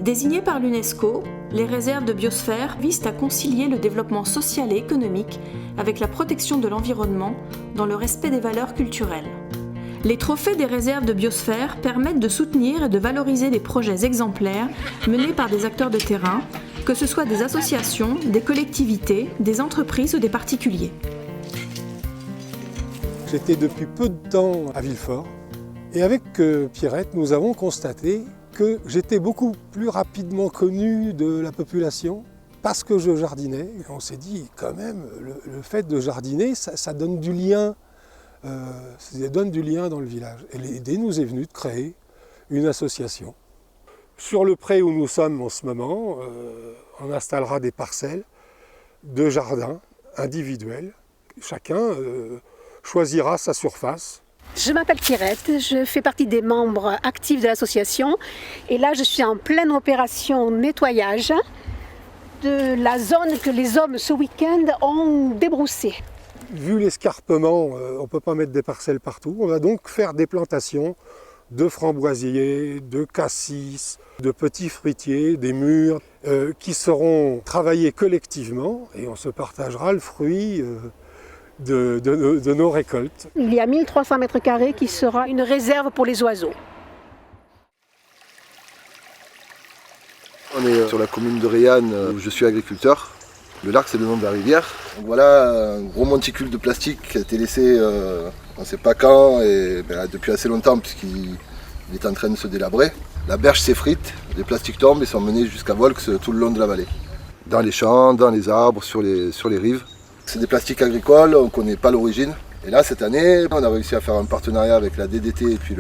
Désignées par l'UNESCO, les réserves de biosphère visent à concilier le développement social et économique avec la protection de l'environnement dans le respect des valeurs culturelles. Les trophées des réserves de biosphère permettent de soutenir et de valoriser des projets exemplaires menés par des acteurs de terrain, que ce soit des associations, des collectivités, des entreprises ou des particuliers. J'étais depuis peu de temps à Villefort et avec Pierrette, nous avons constaté que j'étais beaucoup plus rapidement connu de la population parce que je jardinais. Et on s'est dit quand même, le fait de jardiner, ça donne du lien. Ça donne du lien dans le village. Et l'idée nous est venue de créer une association. Sur le pré où nous sommes en ce moment, on installera des parcelles de jardins individuels. Chacun choisira sa surface. Je m'appelle Pierrette, je fais partie des membres actifs de l'association. Et là, je suis en pleine opération nettoyage de la zone que les hommes ce week-end ont débroussée. Vu l'escarpement, on ne peut pas mettre des parcelles partout. On va donc faire des plantations de framboisiers, de cassis, de petits fruitiers, des mûres, qui seront travaillés collectivement et on se partagera le fruit de nos récoltes. Il y a 1300 mètres carrés qui sera une réserve pour les oiseaux. On est sur la commune de Réanne où je suis agriculteur. Le Larc, c'est le nom de la rivière. Donc voilà un gros monticule de plastique qui a été laissé, on ne sait pas quand, et depuis assez longtemps puisqu'il est en train de se délabrer. La berge s'effrite, les plastiques tombent et sont menés jusqu'à Volx tout le long de la vallée. Dans les champs, dans les arbres, sur les rives. C'est des plastiques agricoles, on ne connaît pas l'origine. Et là, cette année, on a réussi à faire un partenariat avec la DDT et puis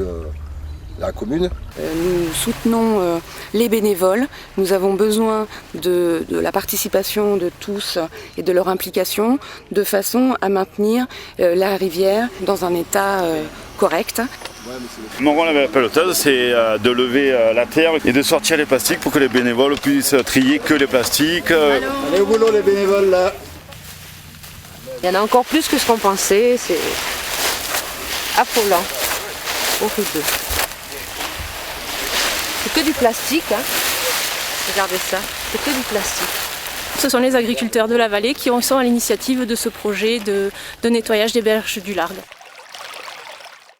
la commune. Nous soutenons les bénévoles. Nous avons besoin de la participation de tous et de leur implication de façon à maintenir la rivière dans un état correct. Mon rôle avec la peloteuse, c'est de lever la terre et de sortir les plastiques pour que les bénévoles puissent trier que les plastiques. Allez au boulot les bénévoles là. Il y en a encore plus que ce qu'on pensait, c'est affolant. Horrible. C'est que du plastique, hein. Regardez ça, c'est que du plastique. Ce sont les agriculteurs de la vallée qui sont à l'initiative de ce projet de nettoyage des berges du Largue.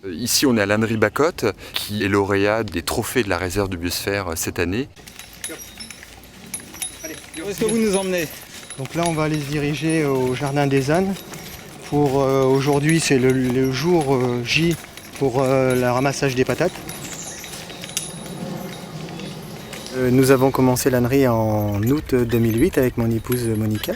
Ici, on est à l'ânerie Bacotte, qui est lauréat des trophées de la réserve de biosphère cette année. Où est-ce que vous nous emmenez ? Donc là, on va aller se diriger au jardin des ânes. Pour aujourd'hui, c'est le jour J pour le ramassage des patates. Nous avons commencé l'ânerie en août 2008 avec mon épouse Monica.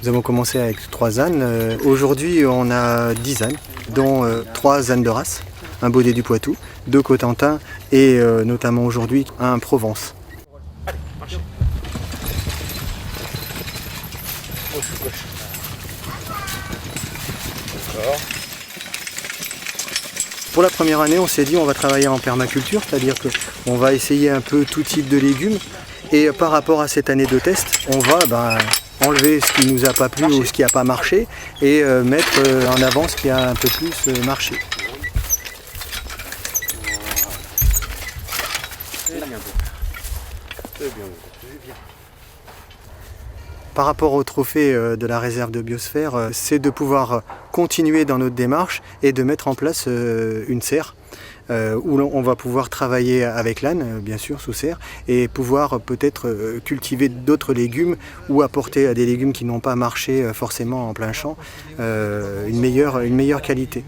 Nous avons commencé avec 3 ânes. Aujourd'hui, on a 10 ânes, dont 3 ânes de race, un Baudet du Poitou, 2 Cotentin et notamment aujourd'hui un Provence. Allez, marchez. Pour la première année, on s'est dit on va travailler en permaculture, c'est-à-dire qu'on va essayer un peu tout type de légumes. Et par rapport à cette année de test, on va enlever ce qui ne nous a pas plu ou ce qui n'a pas marché et mettre en avant ce qui a un peu plus marché. Par rapport au trophée de la réserve de biosphère, c'est de pouvoir continuer dans notre démarche et de mettre en place une serre où on va pouvoir travailler avec l'âne, bien sûr, sous serre, et pouvoir peut-être cultiver d'autres légumes ou apporter à des légumes qui n'ont pas marché forcément en plein champ une meilleure qualité.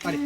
Allez.